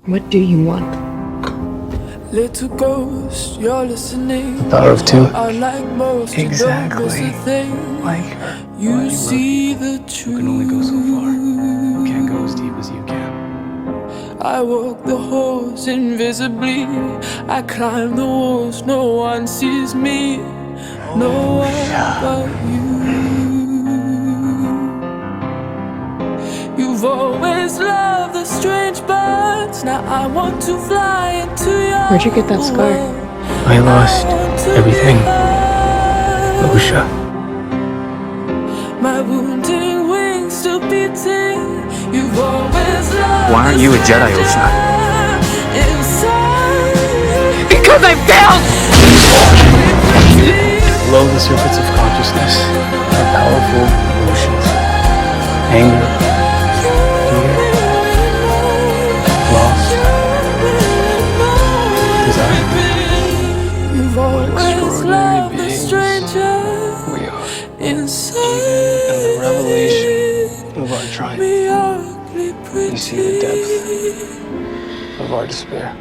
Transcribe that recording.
What do you want? Little ghost, you're listening. The power of two. Unlike most, Exactly. Like her. You see the truth. You can only go so far. You can't go as deep as you can. I walk the halls invisibly. I climb the walls, no one sees me. No one but you. You've always loved the strange birds. Now I want to fly into your Where'd you get that scar? I lost everything. Osha. My wounding wings still beating. You've always loved. Why aren't you a Jedi, Osha? Because I failed! Below the surface of consciousness are powerful emotions. Anger, fear, loss, desire. You've always loved the stranger We are. inside. Even in the revelation of our triumph, we see the depth of our despair.